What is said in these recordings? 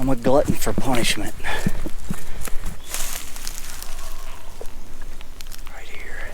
I'm a glutton for punishment. Right here.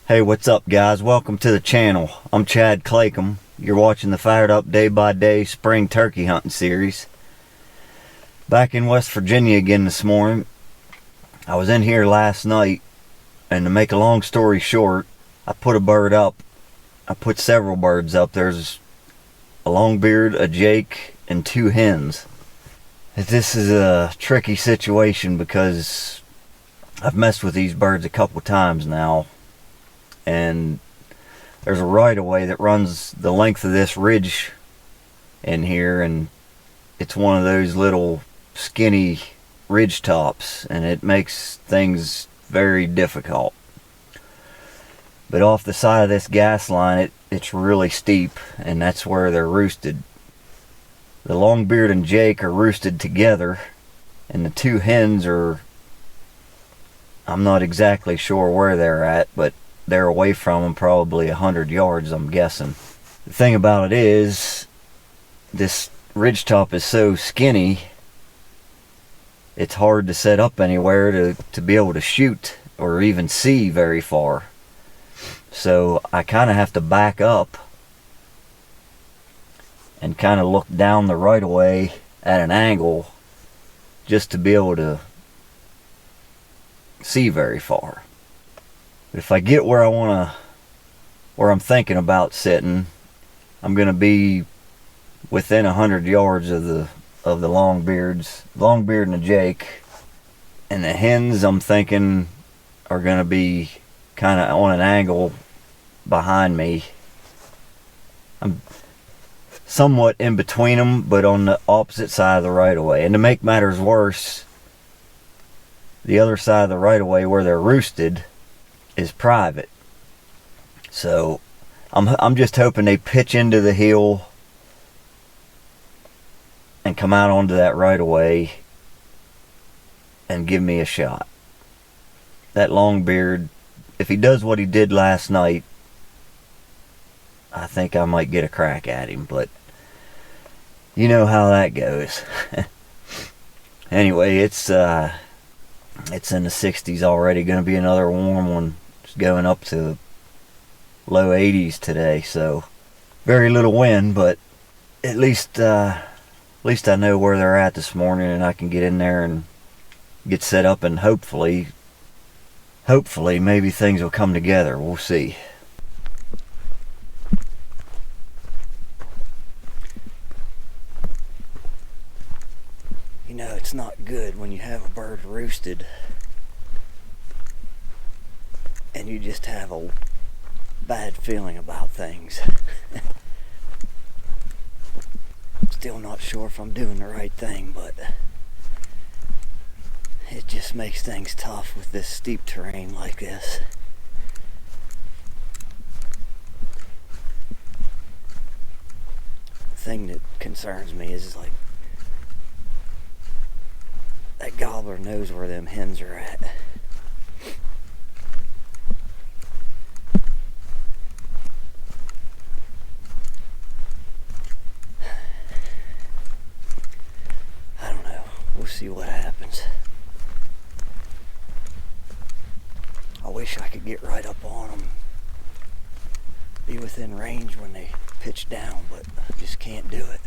Hey, what's up guys? Welcome to the channel. I'm Chad Clacomb. You're watching the Fired Up Day by Day Spring Turkey Hunting Series. Back in West Virginia again this morning. I was in here last night, and to make a long story short, I put a bird up. I put several birds up. There's a longbeard, a jake, and 2 hens. This is a tricky situation because I've messed with these birds a couple times now. And there's a right-of-way that runs the length of this ridge in here, and it's one of those little skinny ridge tops, and it makes things very difficult. But off the side of this gas line, it's really steep, and that's where they're roosted. The longbeard and jake are roosted together, and the 2 hens are, I'm not exactly sure where they're at, but they're away from them probably 100 yards, I'm guessing. The thing about it is, this ridgetop is so skinny, it's hard to set up anywhere to be able to shoot or even see very far. So I kind of have to back up and kind of look down the right of way at an angle just to be able to see very far. If I get where I'm thinking about sitting, I'm going to be within 100 yards of the longbeard and the jake, and the hens I'm thinking are going to be kind of on an angle behind me. I'm somewhat in between them, but on the opposite side of the right of way. And to make matters worse, the other side of the right of way where they're roosted is private. So I'm just hoping they pitch into the hill and come out onto that right of way and give me a shot. That longbeard, if he does what he did last night, I think I might get a crack at him, but you know how that goes. Anyway, it's in the 60s already. Going to be another warm one. Going up to low 80s today, so very little wind, but at least I know where they're at this morning, and I can get in there and get set up, and hopefully maybe things will come together. We'll see. You know, it's not good when you have a bird roosted and you just have a bad feeling about things. Still not sure if I'm doing the right thing, but it just makes things tough with this steep terrain like this. The thing that concerns me is like that gobbler knows where them hens are at. We'll see what happens. I wish I could get right up on them, be within range when they pitch down, but I just can't do it.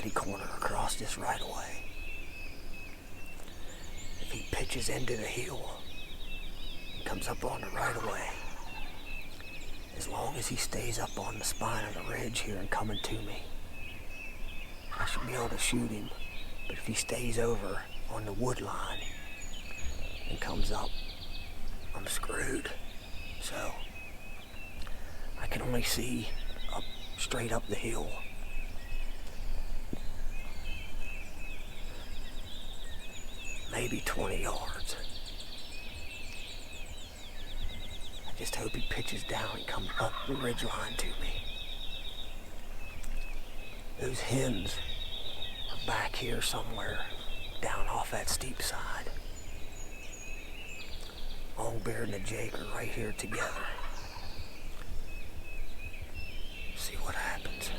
catty corner across this right away. If he pitches into the hill, comes up on the right of way, as long as he stays up on the spine of the ridge here and coming to me, I should be able to shoot him. But if he stays over on the wood line and comes up, I'm screwed. So I can only see up straight up the hill. Maybe 20 yards. I just hope he pitches down and comes up the ridge line to me. Those hens are back here somewhere, down off that steep side. Longbeard and the Jake are right here together. See what happens.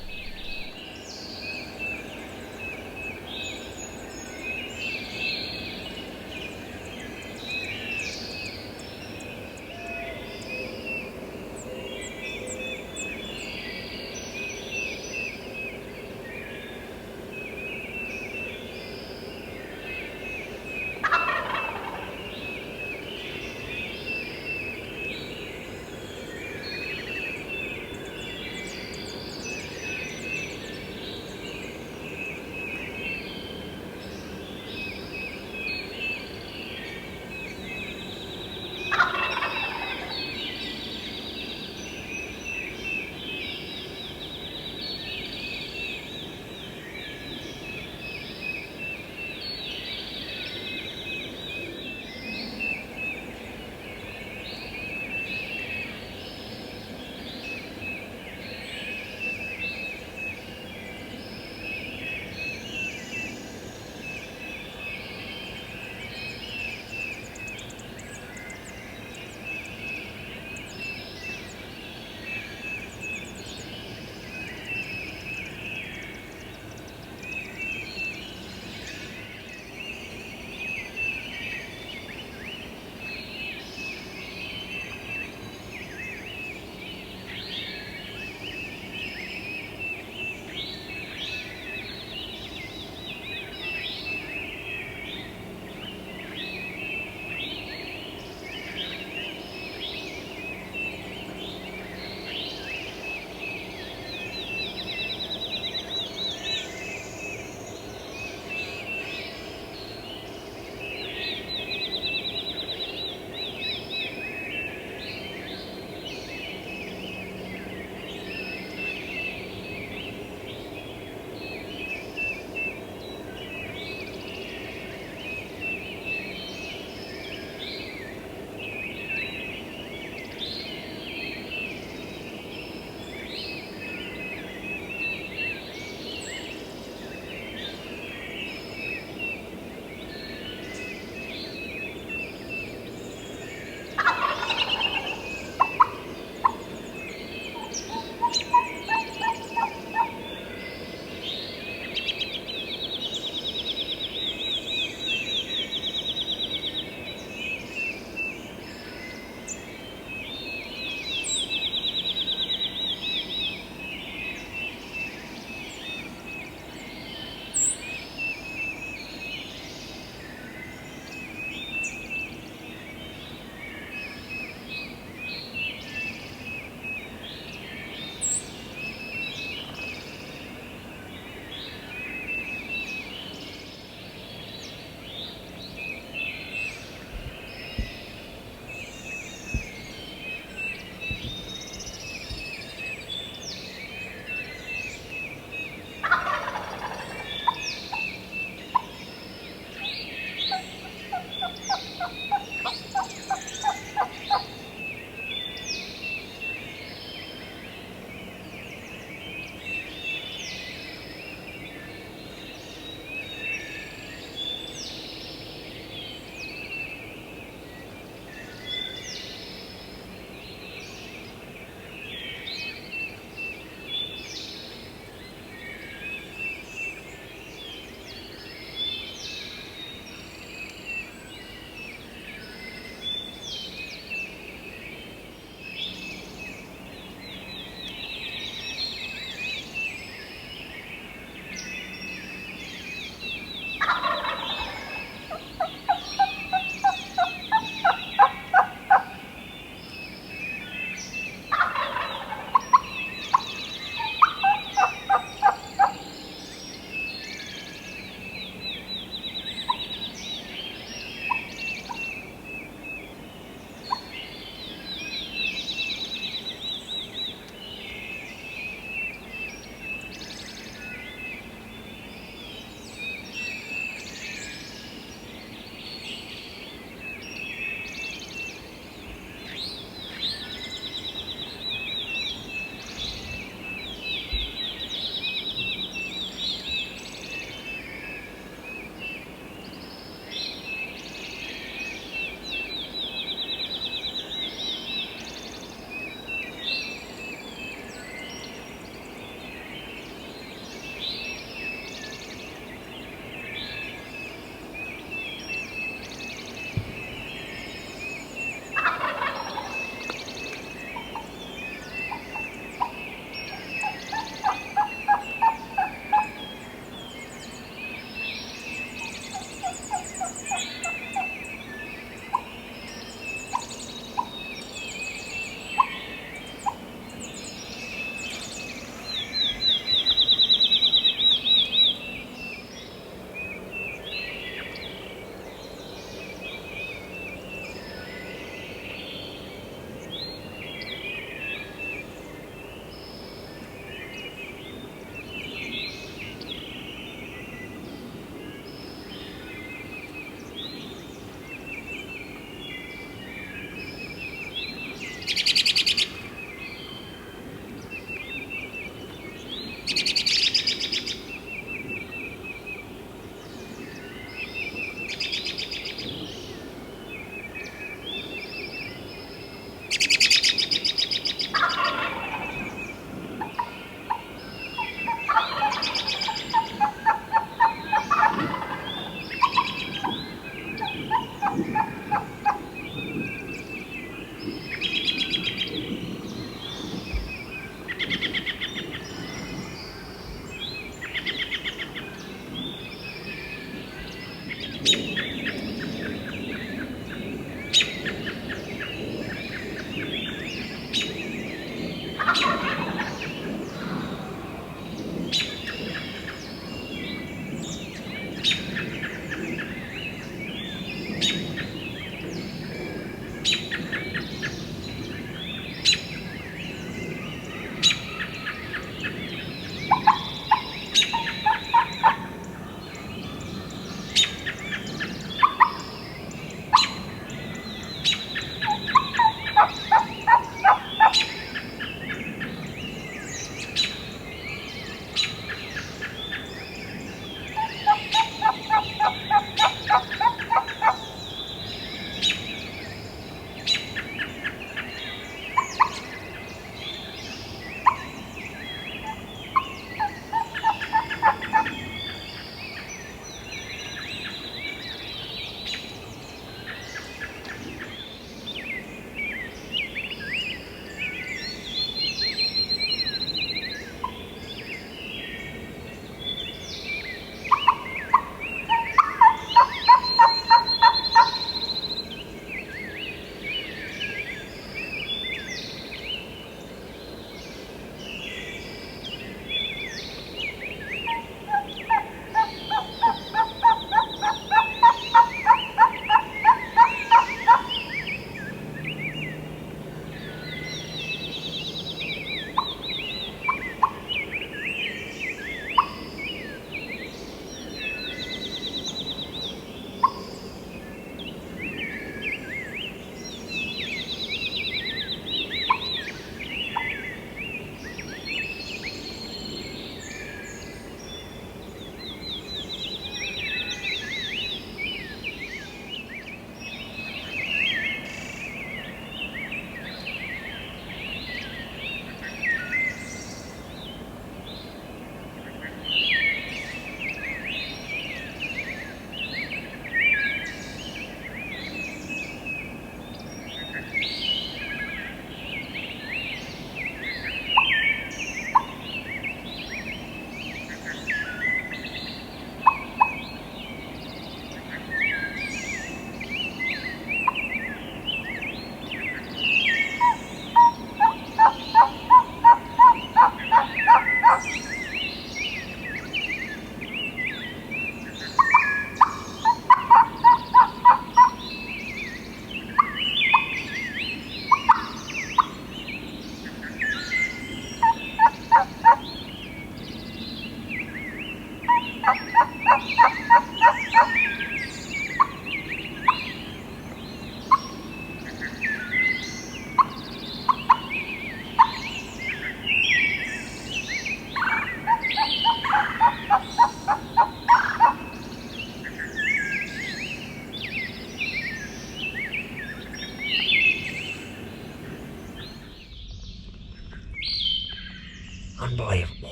Unbelievable.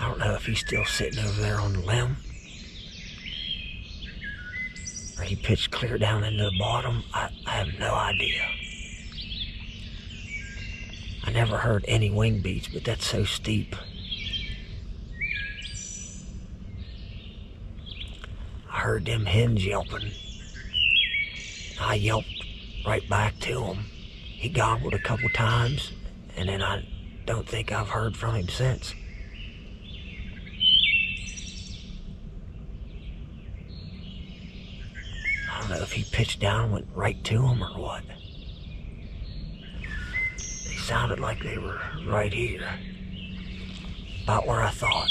I don't know if he's still sitting over there on the limb, or he pitched clear down into the bottom. I have no idea. I never heard any wing beats, but that's so steep. I heard them hens yelping. I yelped right back to him. He gobbled a couple times, and then I don't think I've heard from him since. I don't know if he pitched down and went right to him or what. They sounded like they were right here, about where I thought.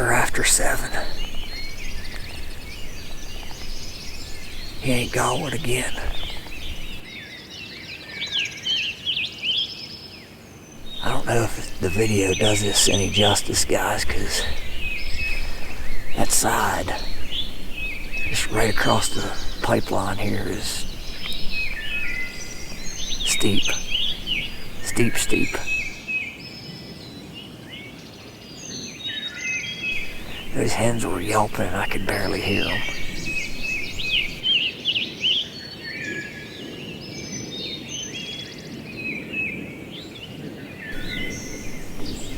After 7. He ain't gobbling again. I don't know if the video does this any justice, guys, because that side, just right across the pipeline here, is steep. Steep, steep. Those hens were yelping and I could barely hear them.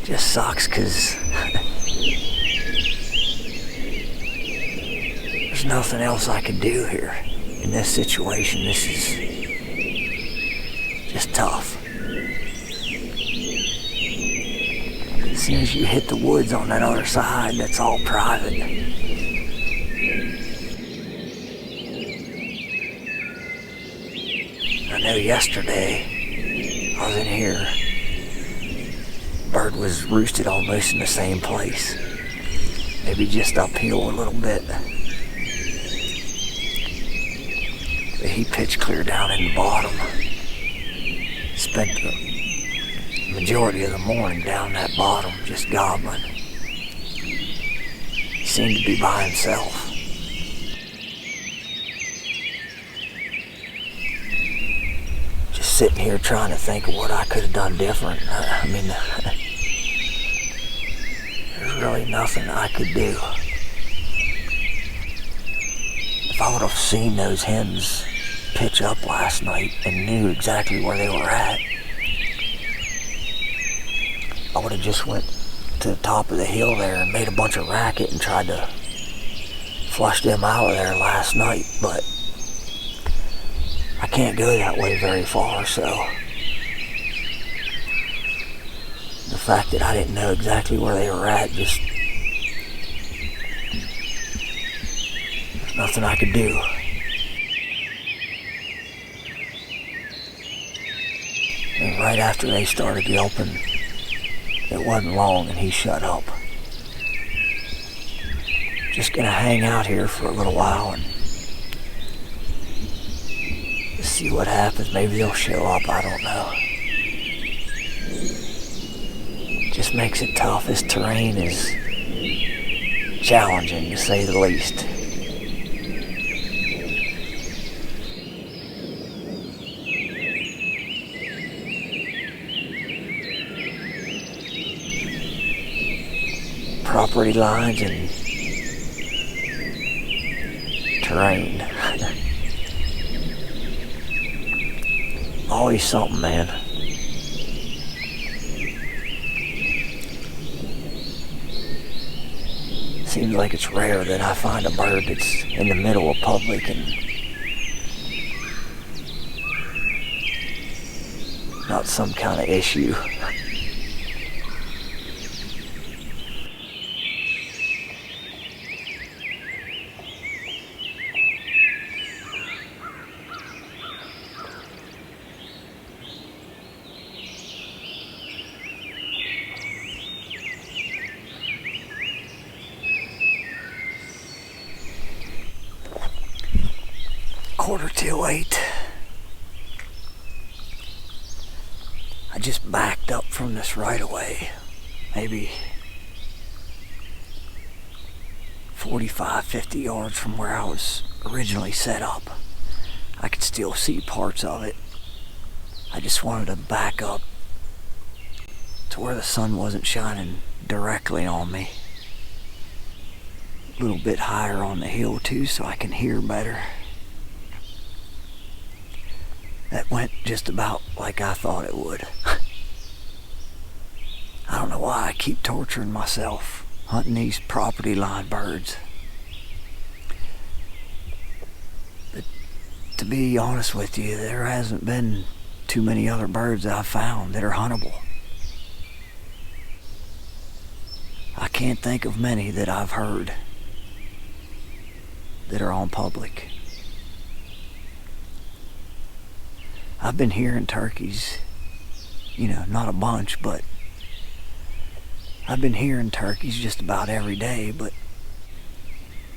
Just sucks because there's nothing else I could do here in this situation. This is just tough. As soon as you hit the woods on that other side, that's all private. I know yesterday I was in here. Bird was roosted almost in the same place. Maybe just uphill a little bit. But he pitched clear down in the bottom. Spent the majority of the morning down that bottom just gobbling. He seemed to be by himself. Just sitting here trying to think of what I could have done different. I mean, there's really nothing I could do. If I would have seen those hens pitch up last night and knew exactly where they were at, I would have just went to the top of the hill there and made a bunch of racket and tried to flush them out of there last night, but I can't go that way very far, so the fact that I didn't know exactly where they were at, just there's nothing I could do. And right after they started yelping, it wasn't long and he shut up. Just gonna hang out here for a little while and just see what happens. Maybe they'll show up, I don't know. Just makes it tough. This terrain is challenging, to say the least. property lines and terrain. Always something, man. Seems like it's rare that I find a bird that's in the middle of public and not some kind of issue. Quarter till 8. I just backed up from this right away, maybe 45, 50 yards from where I was originally set up. I could still see parts of it. I just wanted to back up to where the sun wasn't shining directly on me. A little bit higher on the hill too, so I can hear better. That went just about like I thought it would. I don't know why I keep torturing myself hunting these property line birds. But to be honest with you, there hasn't been too many other birds that I've found that are huntable. I can't think of many that I've heard that are on public. I've been hearing turkeys, you know, not a bunch, but I've been hearing turkeys just about every day, but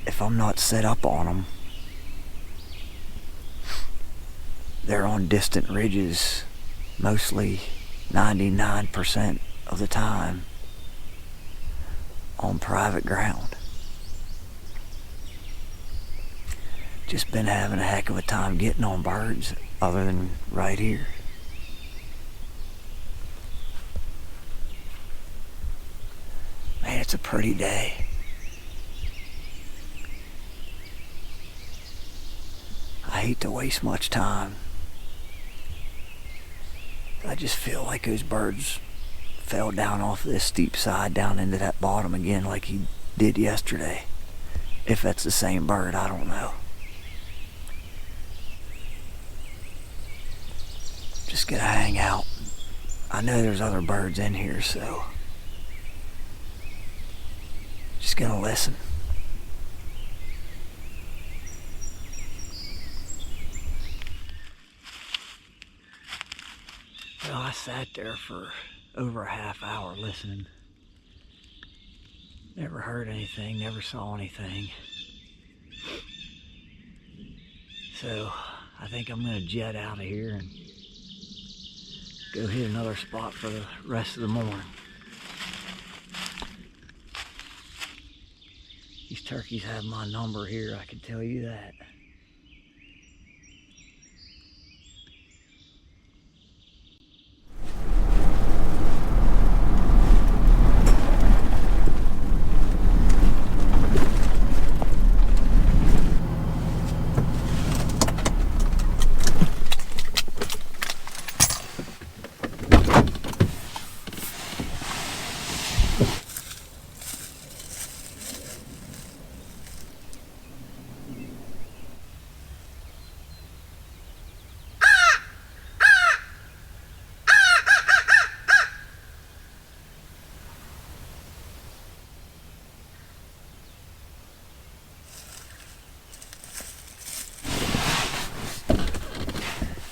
if I'm not set up on them, they're on distant ridges, mostly 99% of the time on private ground. Just been having a heck of a time getting on birds other than right here. Man, it's a pretty day. I hate to waste much time. I just feel like those birds fell down off this steep side down into that bottom again like he did yesterday. If that's the same bird, I don't know. Just gonna hang out. I know there's other birds in here, so just gonna listen. Well, I sat there for over a half hour listening. Never heard anything, never saw anything. So I think I'm gonna jet out of here and go hit another spot for the rest of the morning. These turkeys have my number here, I can tell you that.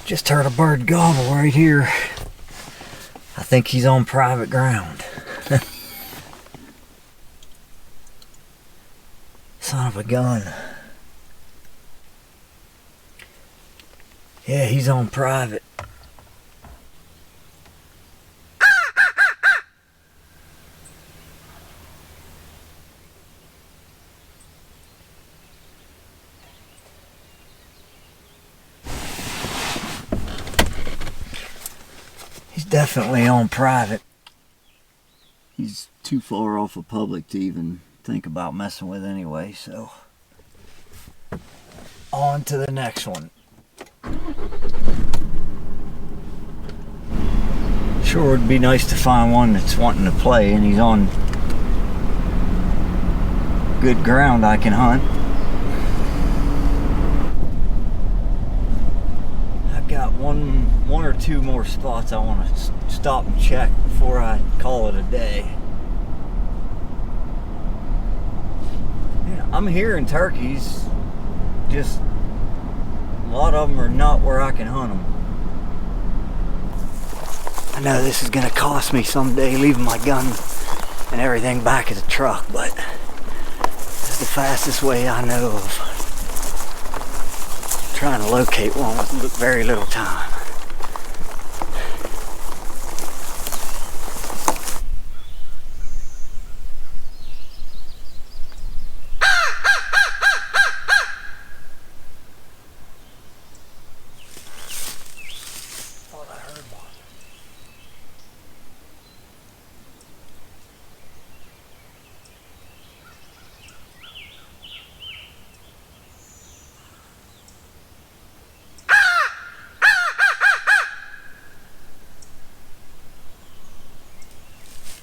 Just heard a bird gobble right here. I think he's on private ground. Son of a gun. Yeah, he's on private. He's definitely on private. He's too far off of public to even think about messing with anyway, so on to the next one. Sure would be nice to find one that's wanting to play and he's on good ground I can hunt. I've got one or two more spots I want to stop and check before I call it a day. Yeah, I'm hearing turkeys, just a lot of them are not where I can hunt them. I know this is going to cost me someday leaving my gun and everything back at the truck, but it's the fastest way I know of trying to locate one with very little time.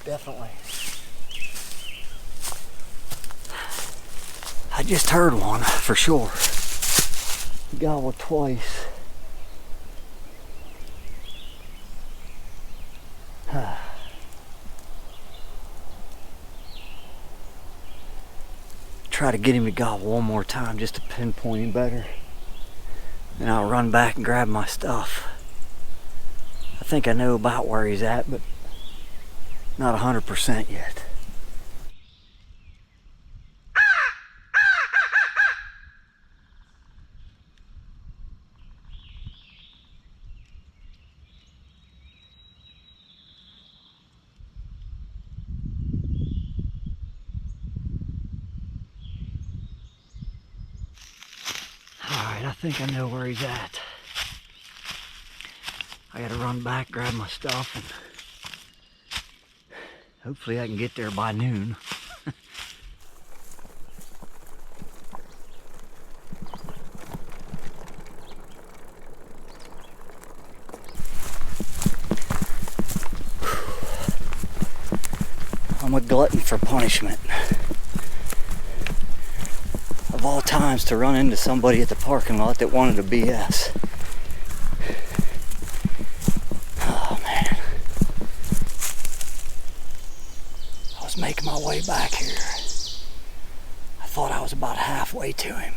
Definitely. I just heard one for sure. He gobbled twice. Try to get him to gobble one more time just to pinpoint him better. Then I'll run back and grab my stuff. I think I know about where he's at, but not 100% yet. Alright, I think I know where he's at. I gotta run back, grab my stuff, and hopefully I can get there by noon. I'm a glutton for punishment. Of all times to run into somebody at the parking lot that wanted a BS. Making my way back here. I thought I was about halfway to him.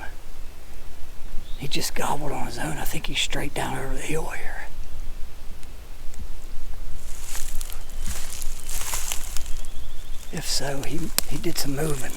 He just gobbled on his own. I think he's straight down over the hill here. If so, he did some moving.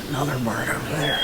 Another bird over there.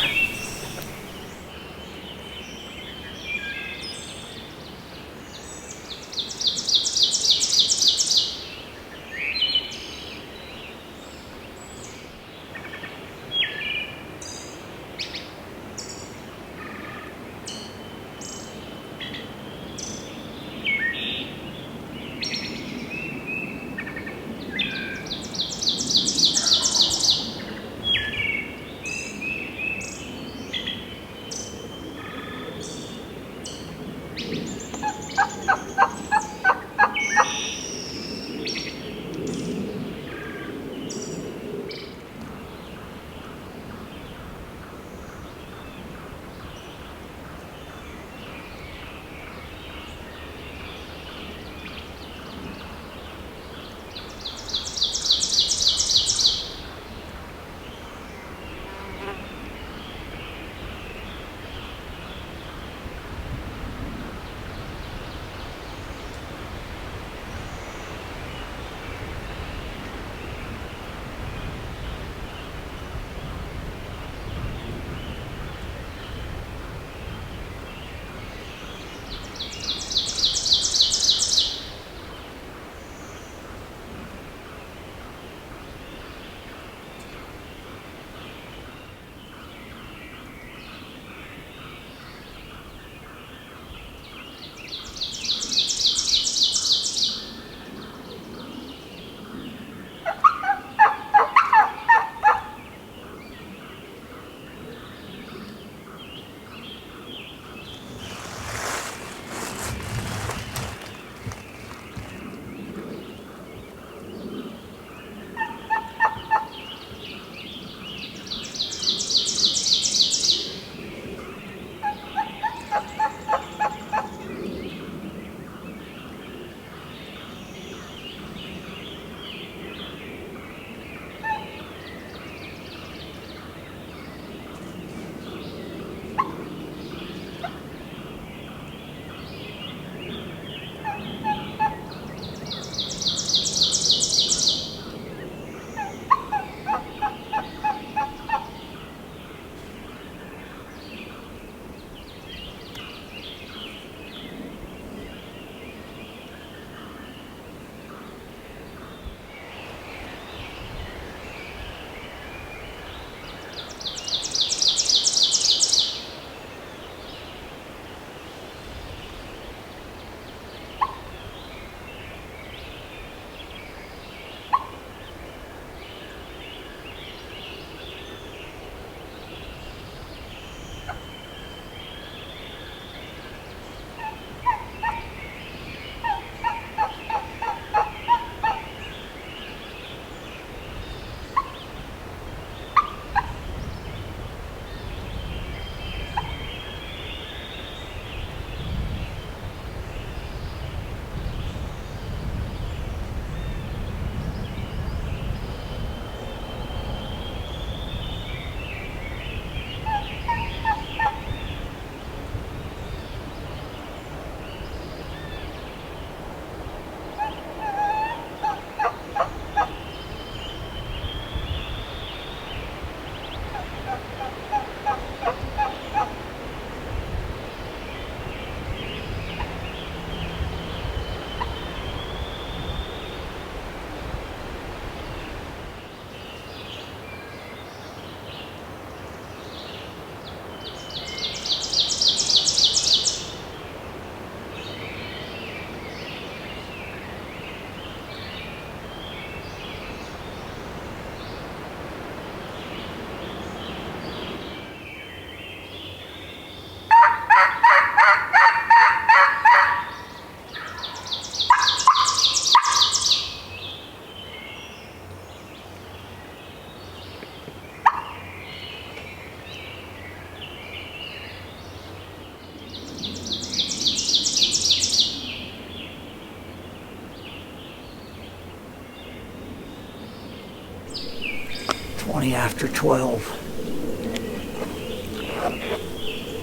After 12.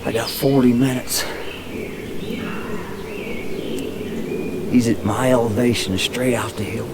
I got 40 minutes. He's at my elevation, straight out the hill.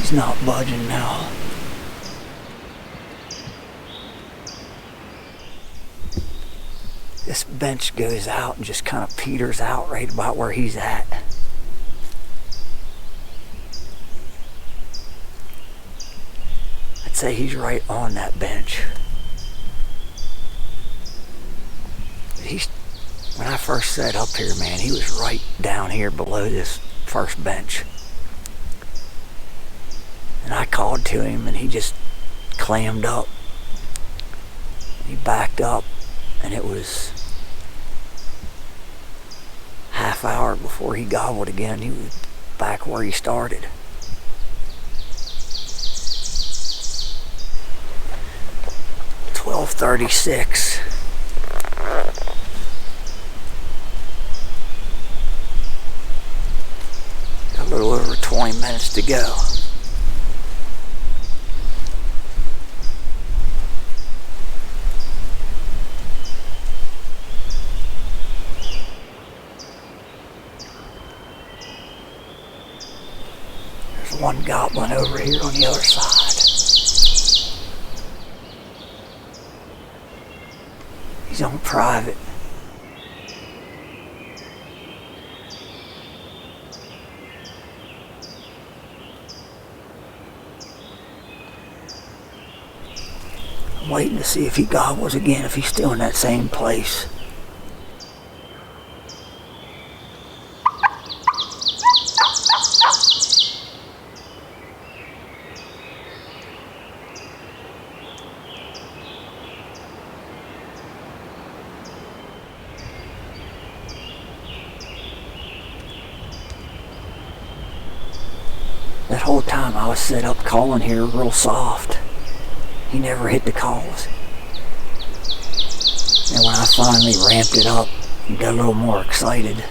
He's not budging now. This bench goes out and just kind of peters out right about where he's at. I'd say he's right on that bench. When I first set up here, man, he was right down here below this first bench. And I called to him and he just clammed up. He backed up and it was half hour before he gobbled again. He was back where he started. $12.36. A little over 20 minutes to go. There's one goblin over here on the other side. He's on private. I'm waiting to see if he gobbles again, if he's still in that same place. That whole time I was set up calling here real soft. He never hit the calls. And when I finally ramped it up and got a little more excited,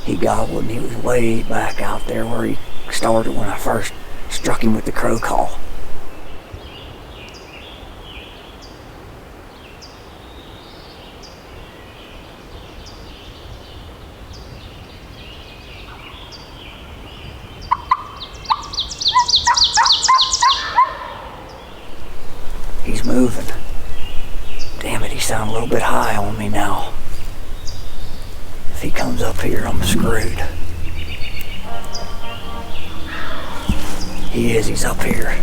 he gobbled and he was way back out there where he started when I first struck him with the crow call. He's moving. Damn it, he sounds a little bit high on me now. If he comes up here, I'm screwed. He is, he's up here.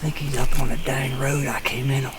think he's up on the dang road I came in on.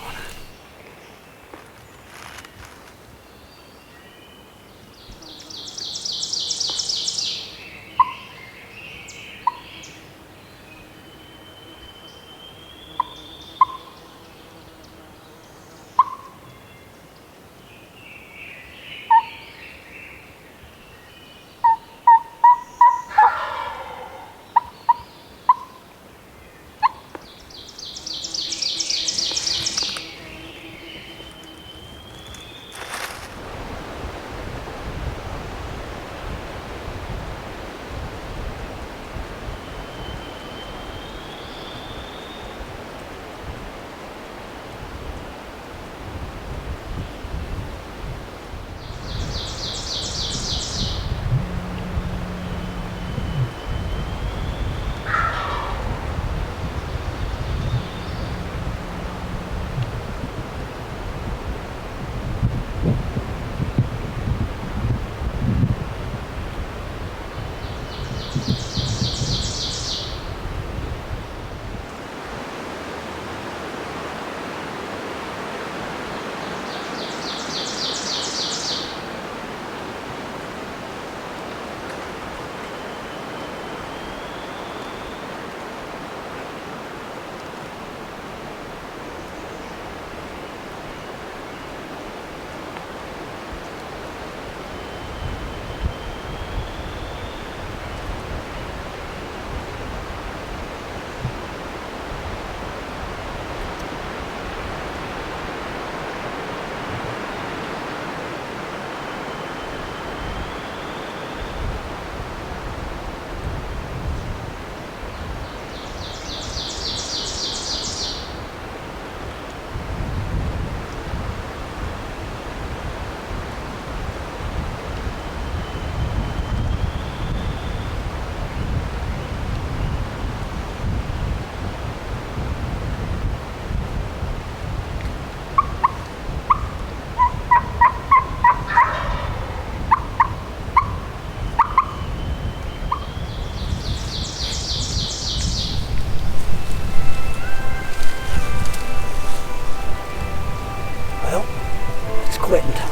Quitting time.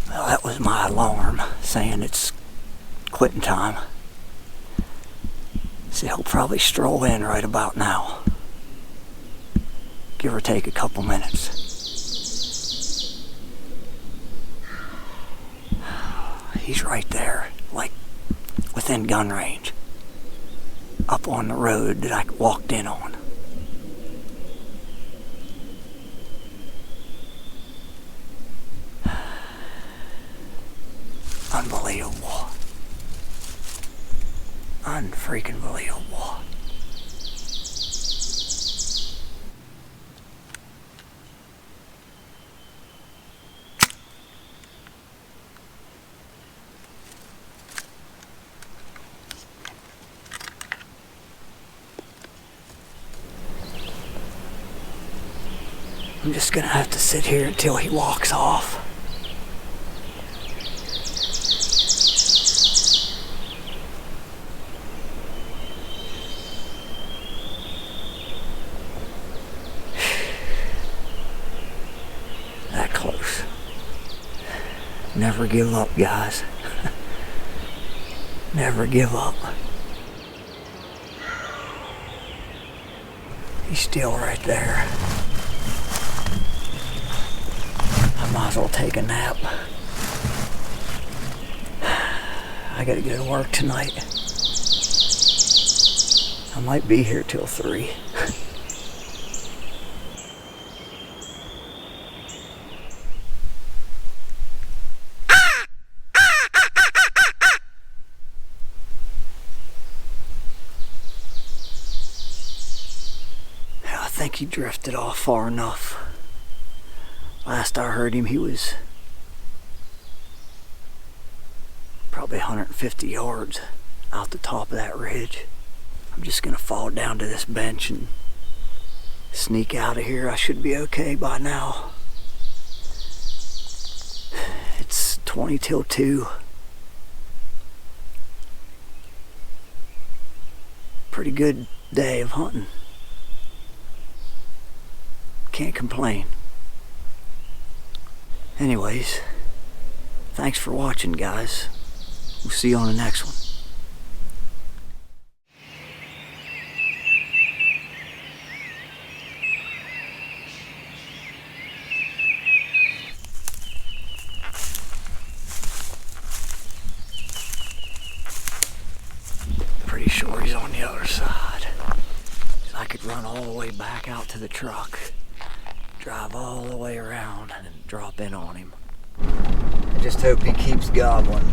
Well, that was my alarm saying it's quitting time. See, he'll probably stroll in right about now. Give or take a couple minutes. He's right there, like within gun range, up on the road that I walked in on. Unbelievable. Unfreaking believable. I'm just gonna have to sit here until he walks off. That close. Never give up, guys. Never give up. He's still right there. I might as well take a nap. I gotta go to work tonight. I might be here till 3. I think he drifted off far enough. Last I heard him, he was probably 150 yards out the top of that ridge. I'm just gonna fall down to this bench and sneak out of here. I should be okay by now. It's 20 till 2. Pretty good day of hunting. Can't complain. Anyways, thanks for watching, guys. We'll see you on the next one. Pretty sure he's on the other side. I could run all the way back out to the truck, drive all the way around, and then drop in on him. I just hope he keeps gobbling.